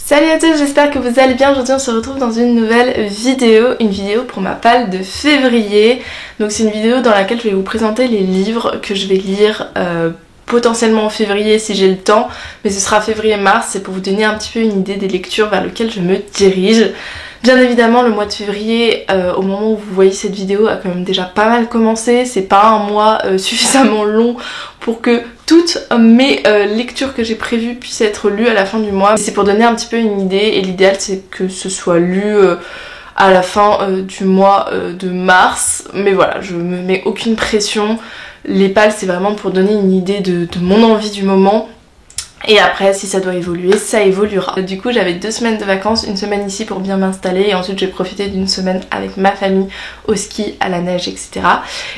Salut à tous, j'espère que vous allez bien. Aujourd'hui on se retrouve dans une nouvelle vidéo, une vidéo pour ma palle de février. Donc c'est une vidéo dans laquelle je vais vous présenter les livres que je vais lire potentiellement en février si j'ai le temps, mais ce sera février-mars, c'est pour vous donner un petit peu une idée des lectures vers lesquelles je me dirige. Bien évidemment le mois de février, au moment où vous voyez cette vidéo, a quand même déjà pas mal commencé. C'est pas un mois suffisamment long pour que toutes mes lectures que j'ai prévues puissent être lues à la fin du mois. C'est pour donner un petit peu une idée, et l'idéal c'est que ce soit lu à la fin du mois de mars. Mais voilà, je me mets aucune pression. Les pales c'est vraiment pour donner une idée de mon envie du moment. Et après, si ça doit évoluer, ça évoluera. Du coup, j'avais 2 semaines de vacances, une semaine ici pour bien m'installer, et ensuite j'ai profité d'une semaine avec ma famille au ski, à la neige, etc.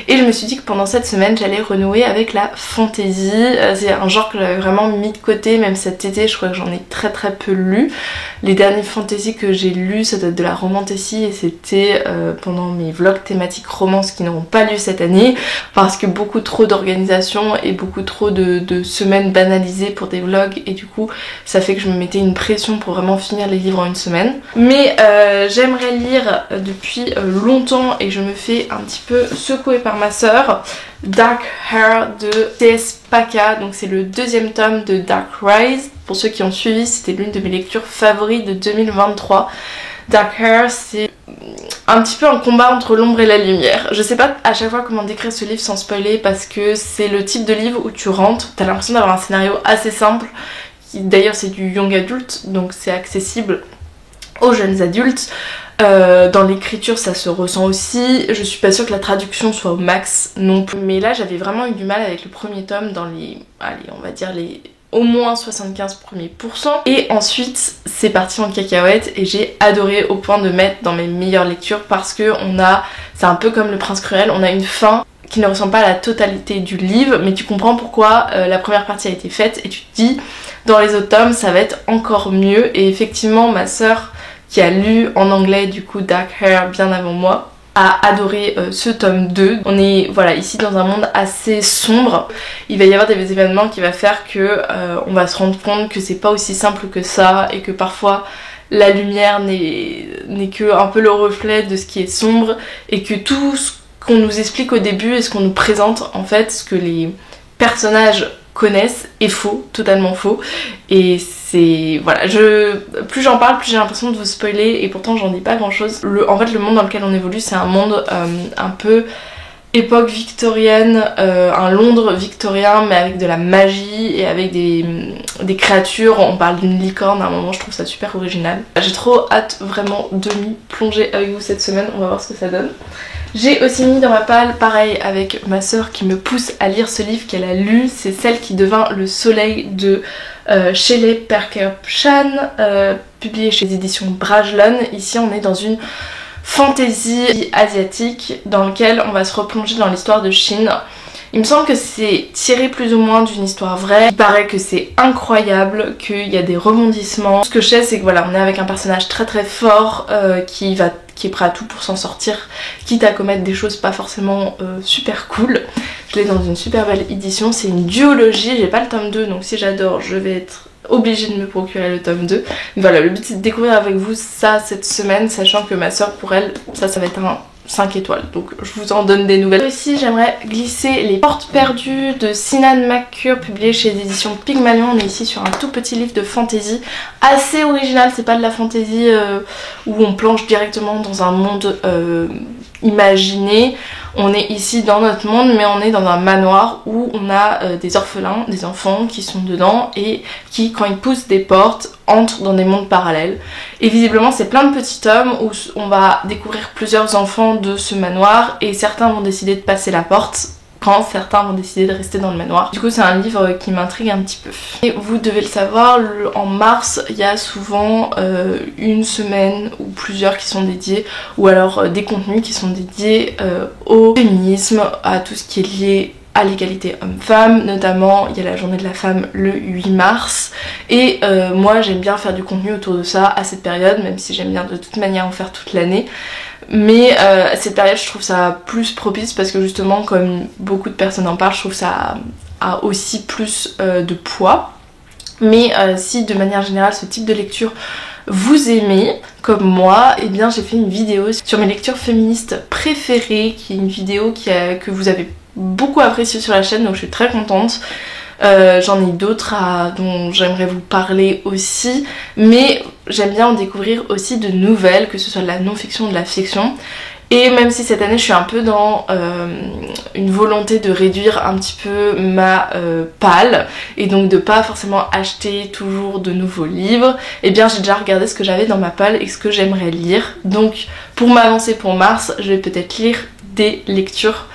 Et je me suis dit que pendant cette semaine, j'allais renouer avec la fantasy. C'est un genre que j'avais vraiment mis de côté, même cet été, je crois que j'en ai très peu lu. Les derniers fantasy que j'ai lus, ça date de la romantasy, et c'était pendant mes vlogs thématiques romance qui n'auront pas lieu cette année, parce que beaucoup trop d'organisation et beaucoup trop de semaines banalisées pour des vlogs, et du coup ça fait que je me mettais une pression pour vraiment finir les livres en une semaine. Mais j'aimerais lire depuis longtemps, et je me fais un petit peu secouer par ma soeur, Dark Hair de C.S. Paca. Donc c'est le 2e tome de Dark Rise. Pour ceux qui ont suivi, c'était l'une de mes lectures favorites de 2023. Dark Hair, c'est un petit peu un combat entre l'ombre et la lumière. Je sais pas à chaque fois comment décrire ce livre sans spoiler, parce que c'est le type de livre où tu rentres, t'as l'impression d'avoir un scénario assez simple, d'ailleurs c'est du young adult, donc c'est accessible aux jeunes adultes. Dans l'écriture ça se ressent aussi, je suis pas sûre que la traduction soit au max non plus, mais là j'avais vraiment eu du mal avec le premier tome dans les, allez on va dire les au moins 75 premiers pourcents, et ensuite c'est parti en cacahuète, et j'ai adoré au point de mettre dans mes meilleures lectures, parce que c'est un peu comme Le Prince Cruel, on a une fin qui ne ressemble pas à la totalité du livre, mais tu comprends pourquoi la première partie a été faite, et tu te dis dans les autres tomes ça va être encore mieux. Et effectivement ma sœur qui a lu en anglais du coup Dark Hair bien avant moi a adoré ce tome 2. On est voilà ici dans un monde assez sombre. Il va y avoir des événements qui va faire que on va se rendre compte que c'est pas aussi simple que ça, et que parfois la lumière n'est que un peu le reflet de ce qui est sombre, et que tout ce qu'on nous explique au début et ce qu'on nous présente, en fait ce que les personnages connaissent est faux, totalement faux. Et c'est voilà, plus j'en parle, plus j'ai l'impression de vous spoiler, et pourtant j'en dis pas grand chose. En fait le monde dans lequel on évolue, c'est un monde un peu époque victorienne, un Londres victorien, mais avec de la magie et avec des créatures. On parle d'une licorne à un moment, je trouve ça super original. J'ai trop hâte vraiment de m'y plonger avec vous cette semaine, on va voir ce que ça donne. J'ai aussi mis dans ma palle, pareil avec ma soeur qui me pousse à lire ce livre qu'elle a lu, c'est Celle qui devint le soleil de Shelley Perker-Chan, publié chez les éditions Brajlon. Ici on est dans une fantasy asiatique dans lequel on va se replonger dans l'histoire de Chine. Il me semble que c'est tiré plus ou moins d'une histoire vraie. Il paraît que c'est incroyable, qu'il y a des rebondissements. Ce que je sais c'est que voilà, on est avec un personnage très fort qui est prêt à tout pour s'en sortir, quitte à commettre des choses pas forcément super cool. Je l'ai dans une super belle édition, c'est une duologie, j'ai pas le tome 2, donc si j'adore, je vais être obligée de me procurer le tome 2. Voilà, le but c'est de découvrir avec vous ça cette semaine, sachant que ma soeur, pour elle, ça va être un 5 étoiles, donc je vous en donne des nouvelles. Ici j'aimerais glisser Les Portes Perdues de Sinan Makur, publié chez les éditions Pygmalion. On est ici sur un tout petit livre de fantasy assez original, c'est pas de la fantasy où on plonge directement dans un monde imaginé. On est ici dans notre monde, mais on est dans un manoir où on a des orphelins, des enfants qui sont dedans, et qui, quand ils poussent des portes, entrent dans des mondes parallèles. Et visiblement c'est plein de petits tomes où on va découvrir plusieurs enfants de ce manoir, et certains vont décider de passer la porte quand certains vont décider de rester dans le manoir. Du coup c'est un livre qui m'intrigue un petit peu. Et vous devez le savoir, en mars il y a souvent une semaine ou plusieurs qui sont dédiés, ou alors des contenus qui sont dédiés au féminisme, à tout ce qui est lié à l'égalité homme-femme. Notamment il y a la journée de la femme le 8 mars, et moi j'aime bien faire du contenu autour de ça à cette période, même si j'aime bien de toute manière en faire toute l'année. Mais à cette période je trouve ça plus propice, parce que justement comme beaucoup de personnes en parlent, je trouve ça a aussi plus de poids. Mais si de manière générale ce type de lecture vous aimez comme moi, et bien j'ai fait une vidéo sur mes lectures féministes préférées, qui est une vidéo que vous avez beaucoup appréciée sur la chaîne, donc je suis très contente. J'en ai d'autres dont j'aimerais vous parler aussi, mais j'aime bien en découvrir aussi de nouvelles, que ce soit de la non-fiction ou de la fiction. Et même si cette année je suis un peu dans une volonté de réduire un petit peu ma palle et donc de pas forcément acheter toujours de nouveaux livres, et bien j'ai déjà regardé ce que j'avais dans ma palle et ce que j'aimerais lire. Donc pour m'avancer pour mars, je vais peut-être lire des lectures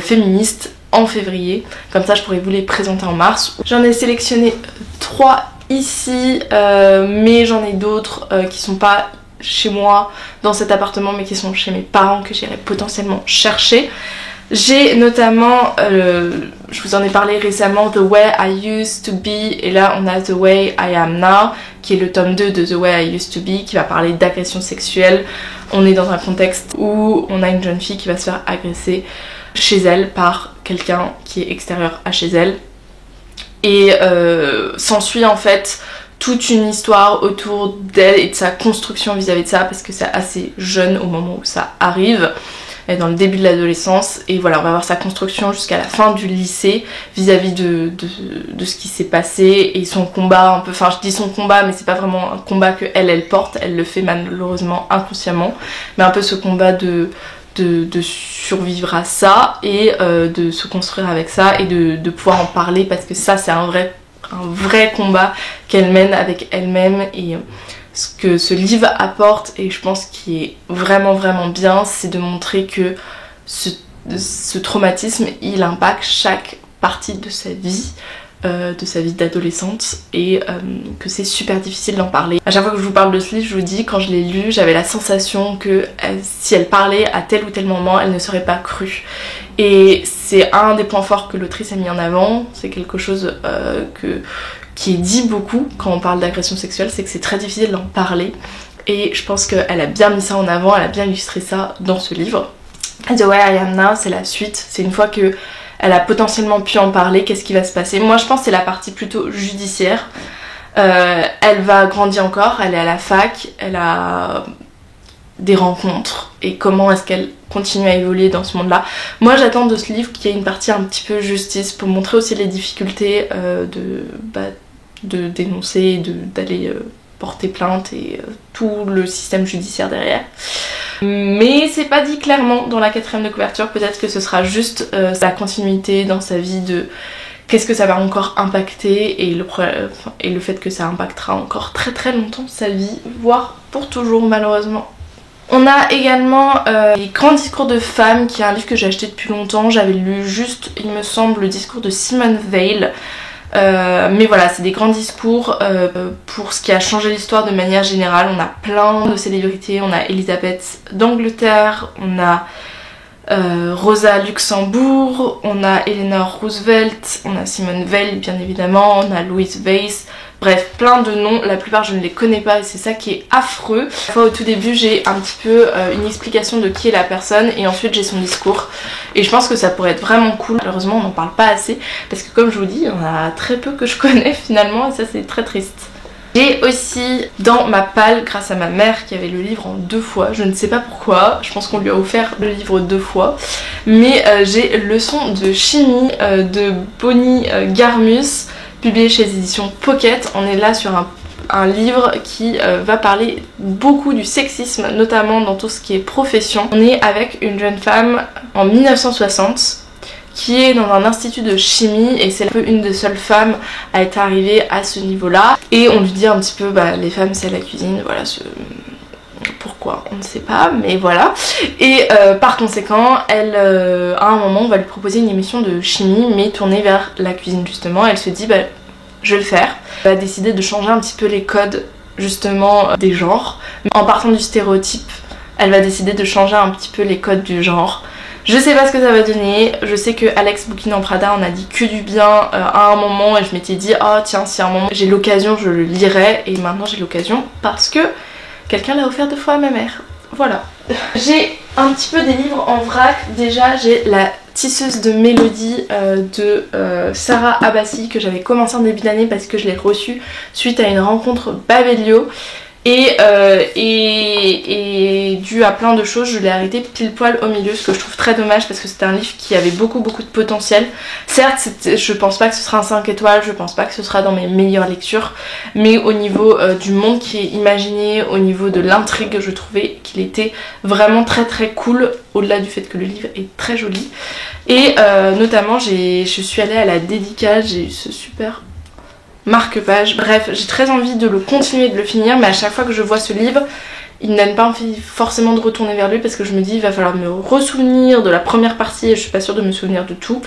féministes en février, comme ça je pourrais vous les présenter en mars. J'en ai sélectionné 3 ici, mais j'en ai d'autres qui sont pas chez moi dans cet appartement mais qui sont chez mes parents, que j'irai potentiellement chercher. J'ai notamment, je vous en ai parlé récemment, The Way I Used to Be, et là on a The Way I Am Now, qui est le tome 2 de The Way I Used to Be, qui va parler d'agression sexuelle. On est dans un contexte où on a une jeune fille qui va se faire agresser chez elle par quelqu'un qui est extérieur à chez elle, et s'ensuit en fait toute une histoire autour d'elle et de sa construction vis-à-vis de ça, parce que c'est assez jeune au moment où ça arrive, elle est dans le début de l'adolescence, et voilà, on va voir sa construction jusqu'à la fin du lycée vis-à-vis de ce qui s'est passé, et son combat un peu, enfin je dis son combat mais c'est pas vraiment un combat que elle porte, elle le fait malheureusement inconsciemment, mais un peu ce combat de survivre à ça et de se construire avec ça et de pouvoir en parler, parce que ça c'est un vrai combat qu'elle mène avec elle-même. Et ce que ce livre apporte, et je pense qui est vraiment bien, c'est de montrer que ce traumatisme il impacte chaque partie de sa vie d'adolescente, et que c'est super difficile d'en parler. À chaque fois que je vous parle de ce livre, je vous dis, quand je l'ai lu, j'avais la sensation que si elle parlait à tel ou tel moment, elle ne serait pas crue. Et c'est un des points forts que l'autrice a mis en avant, c'est quelque chose qui est dit beaucoup quand on parle d'agression sexuelle, c'est que c'est très difficile d'en parler. Et je pense qu'elle a bien mis ça en avant, elle a bien illustré ça dans ce livre. The Way I Am Now, c'est la suite, c'est une fois que elle a potentiellement pu en parler, qu'est-ce qui va se passer. Moi je pense que c'est la partie plutôt judiciaire. Elle va grandir encore, elle est à la fac, elle a des rencontres, et comment est-ce qu'elle continue à évoluer dans ce monde-là. Moi j'attends de ce livre qu'il y ait une partie un petit peu justice, pour montrer aussi les difficultés de dénoncer et d'aller porter plainte, et tout le système judiciaire derrière. Mais c'est pas dit clairement dans la 4ème de couverture, peut-être que ce sera juste la continuité dans sa vie de qu'est-ce que ça va encore impacter, et le fait que ça impactera encore très longtemps sa vie, voire pour toujours malheureusement. On a également Les Grands Discours de Femmes, qui est un livre que j'ai acheté depuis longtemps. J'avais lu juste, il me semble, le discours de Simone Veil. Mais voilà, c'est des grands discours pour ce qui a changé l'histoire de manière générale. On a plein de célébrités, on a Elisabeth d'Angleterre, on a Rosa Luxembourg, on a Eleanor Roosevelt, on a Simone Veil bien évidemment, on a Louise Weiss. Bref, plein de noms, la plupart je ne les connais pas et c'est ça qui est affreux. À la fois au tout début j'ai un petit peu une explication de qui est la personne, et ensuite j'ai son discours. Et je pense que ça pourrait être vraiment cool. Malheureusement on n'en parle pas assez, parce que comme je vous dis, il y en a très peu que je connais finalement, et ça c'est très triste. J'ai aussi dans ma palle, grâce à ma mère qui avait le livre en 2 fois, je ne sais pas pourquoi, je pense qu'on lui a offert le livre 2 fois, mais j'ai Leçons de chimie de Bonnie Garmus, publié chez les éditions Pocket. On est là sur un livre qui va parler beaucoup du sexisme, notamment dans tout ce qui est profession. On est avec une jeune femme en 1960 qui est dans un institut de chimie, et c'est un peu une des seules femmes à être arrivée à ce niveau-là. Et on lui dit un petit peu, bah les femmes c'est la cuisine, voilà, pourquoi on ne sait pas, mais voilà. Et par conséquent, elle, à un moment, on va lui proposer une émission de chimie, mais tournée vers la cuisine justement. Elle se dit, bah je vais le faire. Elle va décider de changer un petit peu les codes justement des genres. En partant du stéréotype, elle va décider de changer un petit peu les codes du genre. Je sais pas ce que ça va donner, je sais que Alex Bouquin en Prada en a dit que du bien à un moment, et je m'étais dit oh tiens, si à un moment j'ai l'occasion je le lirai, et maintenant j'ai l'occasion parce que quelqu'un l'a offert 2 fois à ma mère. Voilà. J'ai un petit peu des livres en vrac. Déjà j'ai La tisseuse de mélodie de Sarah Abbasi que j'avais commencé en début d'année parce que je l'ai reçu suite à une rencontre Babelio. Et dû à plein de choses, je l'ai arrêté pile poil au milieu, ce que je trouve très dommage parce que c'était un livre qui avait beaucoup de potentiel. Certes, je pense pas que ce sera un 5 étoiles, je pense pas que ce sera dans mes meilleures lectures, mais au niveau du monde qui est imaginé, au niveau de l'intrigue, je trouvais qu'il était vraiment très cool, au-delà du fait que le livre est très joli. Et notamment, je suis allée à la dédicace, j'ai eu ce super marque-page. Bref, j'ai très envie de le continuer, de le finir, mais à chaque fois que je vois ce livre, il ne donne pas envie forcément de retourner vers lui parce que je me dis il va falloir me ressouvenir de la première partie et je suis pas sûre de me souvenir de tout.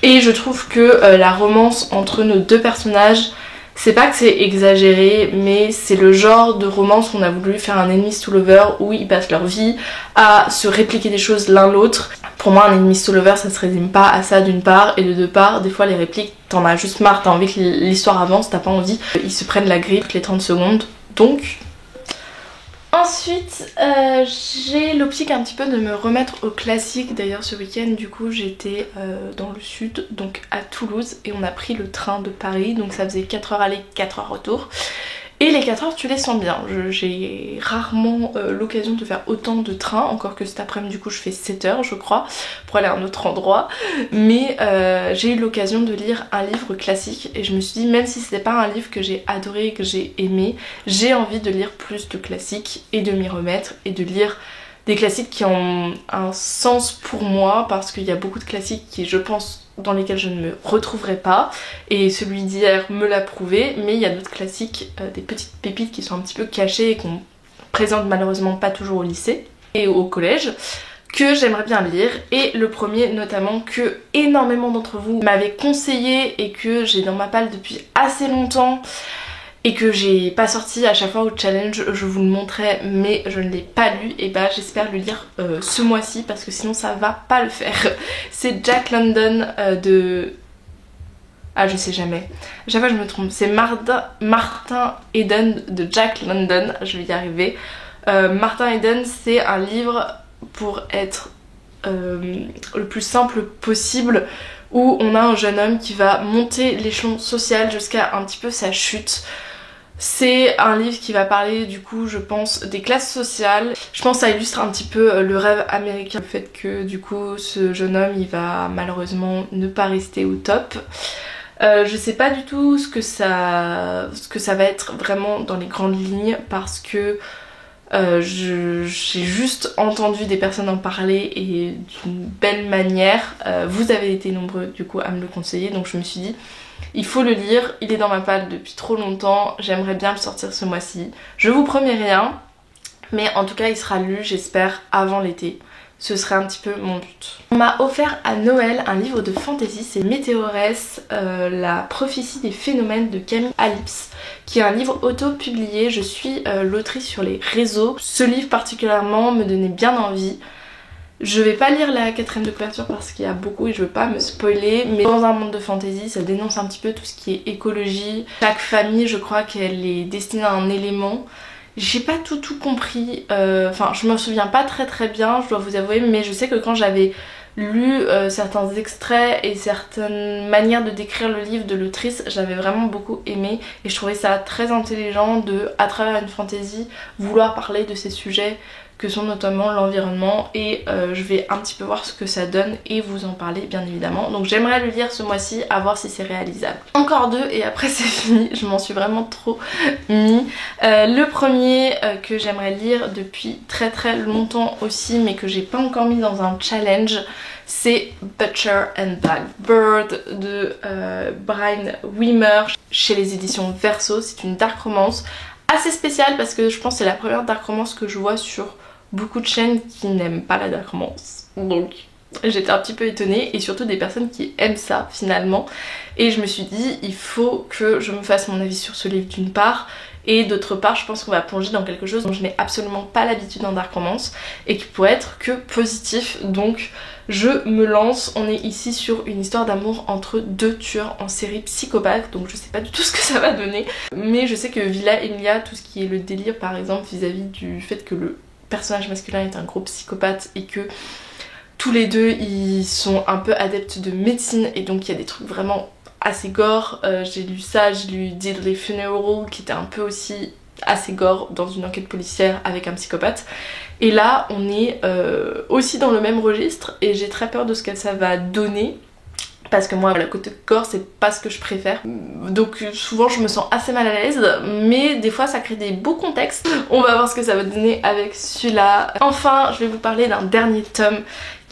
Et je trouve que la romance entre nos deux personnages, c'est pas que c'est exagéré, mais c'est le genre de romance qu'on a voulu faire un enemies to lover où ils passent leur vie à se répliquer des choses l'un l'autre. Pour moi, un enemies to lover, ça se résume pas à ça d'une part, et de deux parts, des fois les répliques, t'en as juste marre, t'as envie que l'histoire avance, t'as pas envie, ils se prennent la grippe les 30 secondes, donc... Ensuite, j'ai l'optique un petit peu de me remettre au classique. D'ailleurs, ce week-end, du coup, j'étais dans le sud, donc à Toulouse, et on a pris le train de Paris, donc ça faisait 4 heures aller, 4 heures retour. Et les 4 heures, tu les sens bien. J'ai rarement l'occasion de faire autant de trains, encore que cet après-midi, du coup, je fais 7 heures, je crois, pour aller à un autre endroit. Mais j'ai eu l'occasion de lire un livre classique et je me suis dit, même si c'était pas un livre que j'ai adoré, que j'ai aimé, j'ai envie de lire plus de classiques et de m'y remettre et de lire des classiques qui ont un sens pour moi, parce qu'il y a beaucoup de classiques qui, je pense, dans lesquels je ne me retrouverai pas, et celui d'hier me l'a prouvé, mais il y a d'autres classiques, des petites pépites qui sont un petit peu cachées et qu'on présente malheureusement pas toujours au lycée et au collège, que j'aimerais bien lire. Et le premier notamment que énormément d'entre vous m'avaient conseillé et que j'ai dans ma palle depuis assez longtemps et que j'ai pas sorti à chaque fois au challenge, je vous le montrais mais je ne l'ai pas lu, et bah j'espère le lire ce mois-ci parce que sinon ça va pas le faire. C'est Jack London de... Ah, je sais jamais. À chaque fois je me trompe. C'est Martin Eden de Jack London, je vais y arriver. Martin Eden, c'est un livre pour être le plus simple possible, où on a un jeune homme qui va monter l'échelon social jusqu'à un petit peu sa chute. C'est un livre qui va parler du coup, je pense, des classes sociales. Je pense que ça illustre un petit peu le rêve américain, le fait que du coup ce jeune homme il va malheureusement ne pas rester au top. Je sais pas du tout ce que ça va être vraiment dans les grandes lignes, parce que j'ai juste entendu des personnes en parler et d'une belle manière. Vous avez été nombreux du coup à me le conseiller, donc je me suis dit il faut le lire, il est dans ma palle depuis trop longtemps, j'aimerais bien le sortir ce mois-ci. Je vous promets rien, mais en tout cas il sera lu, j'espère, avant l'été. Ce serait un petit peu mon but. On m'a offert à Noël un livre de fantasy, c'est Météores, la prophétie des phénomènes de Camille Alix, qui est un livre auto-publié. Je suis l'autrice sur les réseaux. Ce livre particulièrement me donnait bien envie. Je vais pas lire la 4ème de couverture parce qu'il y a beaucoup et je veux pas me spoiler, mais dans un monde de fantasy, ça dénonce un petit peu tout ce qui est écologie. Chaque famille, je crois qu'elle est destinée à un élément. J'ai pas tout compris, enfin je me souviens pas très bien, je dois vous avouer, mais je sais que quand j'avais lu certains extraits et certaines manières de décrire le livre de l'autrice, j'avais vraiment beaucoup aimé et je trouvais ça très intelligent de, à travers une fantasy, vouloir parler de ces sujets que sont notamment l'environnement, et je vais un petit peu voir ce que ça donne et vous en parler bien évidemment. Donc j'aimerais le lire ce mois-ci, à voir si c'est réalisable. Encore deux et après c'est fini, je m'en suis vraiment trop mis. Le premier que j'aimerais lire depuis très longtemps aussi, mais que j'ai pas encore mis dans un challenge, c'est Butcher and Blackbird de Brian Weimer chez les éditions Verso. C'est une dark romance assez spéciale parce que je pense que c'est la première dark romance que je vois sur beaucoup de chaînes qui n'aiment pas la dark romance. Donc j'étais un petit peu étonnée, et surtout des personnes qui aiment ça finalement. Et je me suis dit il faut que je me fasse mon avis sur ce livre d'une part, et d'autre part je pense qu'on va plonger dans quelque chose dont je n'ai absolument pas l'habitude en dark romance et qui pourrait être que positif. Donc je me lance. On est ici sur une histoire d'amour entre deux tueurs en série psychopathes, donc je sais pas du tout ce que ça va donner, mais je sais que Villa Emilia, tout ce qui est le délire par exemple vis-à-vis du fait que le personnage masculin est un gros psychopathe et que tous les deux ils sont un peu adeptes de médecine et donc il y a des trucs vraiment assez gore. J'ai lu ça, j'ai lu Deadly Funeral qui était un peu aussi assez gore dans une enquête policière avec un psychopathe. Et là on est aussi dans le même registre et j'ai très peur de ce que ça va donner. Parce que moi, le côté gore, c'est pas ce que je préfère. Donc souvent, je me sens assez mal à l'aise. Mais des fois, ça crée des beaux contextes. On va voir ce que ça va donner avec celui-là. Enfin, je vais vous parler d'un dernier tome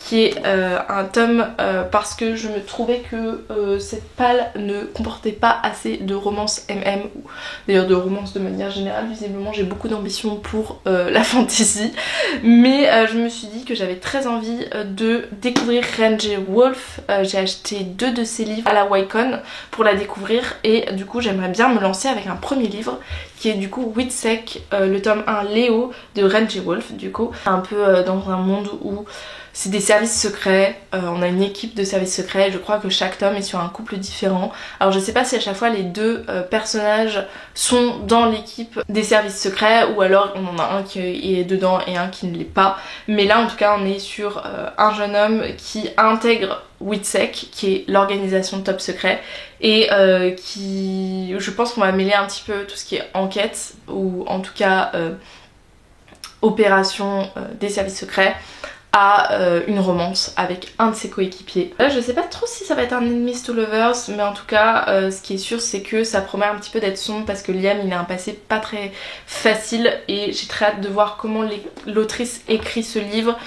qui est un tome parce que je me trouvais que cette palle ne comportait pas assez de romance MM ou d'ailleurs de romance de manière générale. Visiblement j'ai beaucoup d'ambition pour la fantasy, mais je me suis dit que j'avais très envie de découvrir Ranger Wolf. J'ai acheté 2 de ses livres à la Wicon pour la découvrir et du coup j'aimerais bien me lancer avec un premier livre qui est du coup Witsec, le tome 1 Léo de Ranger Wolf. Du coup un peu dans un monde où c'est des services secrets, on a une équipe de services secrets et je crois que chaque tome est sur un couple différent. Alors je sais pas si à chaque fois les deux personnages sont dans l'équipe des services secrets ou alors on en a un qui est dedans et un qui ne l'est pas. Mais là en tout cas on est sur un jeune homme qui intègre Witsec qui est l'organisation de top secret et qui, je pense qu'on va mêler un petit peu tout ce qui est enquête ou en tout cas opération des services secrets à une romance avec un de ses coéquipiers. Là je sais pas trop si ça va être un Enemies to Lovers, mais en tout cas ce qui est sûr c'est que ça promet un petit peu d'être sombre parce que Liam il a un passé pas très facile et j'ai très hâte de voir comment l'autrice écrit ce livre.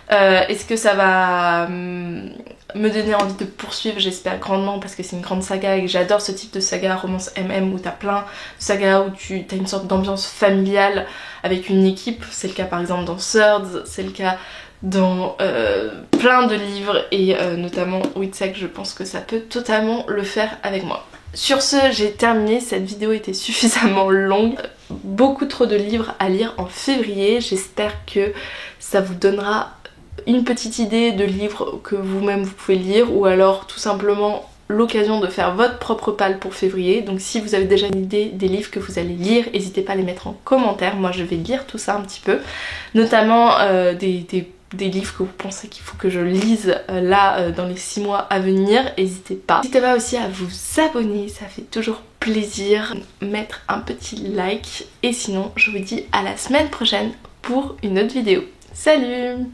Est-ce que ça va me donner envie de poursuivre? J'espère grandement parce que c'est une grande saga et que j'adore ce type de saga romance MM où t'as plein de sagas où t'as une sorte d'ambiance familiale avec une équipe. C'est le cas par exemple dans Swords, c'est le cas dans plein de livres et notamment Witsec, je pense que ça peut totalement le faire avec moi. Sur ce, j'ai terminé, cette vidéo était suffisamment longue, beaucoup trop de livres à lire en février, j'espère que ça vous donnera une petite idée de livres que vous-même vous pouvez lire ou alors tout simplement l'occasion de faire votre propre palle pour février. Donc si vous avez déjà une idée des livres que vous allez lire, n'hésitez pas à les mettre en commentaire, moi je vais lire tout ça un petit peu, notamment des livres que vous pensez qu'il faut que je lise là dans les 6 mois à venir, n'hésitez pas. N'hésitez pas aussi à vous abonner, ça fait toujours plaisir, mettre un petit like et sinon je vous dis à la semaine prochaine pour une autre vidéo. Salut!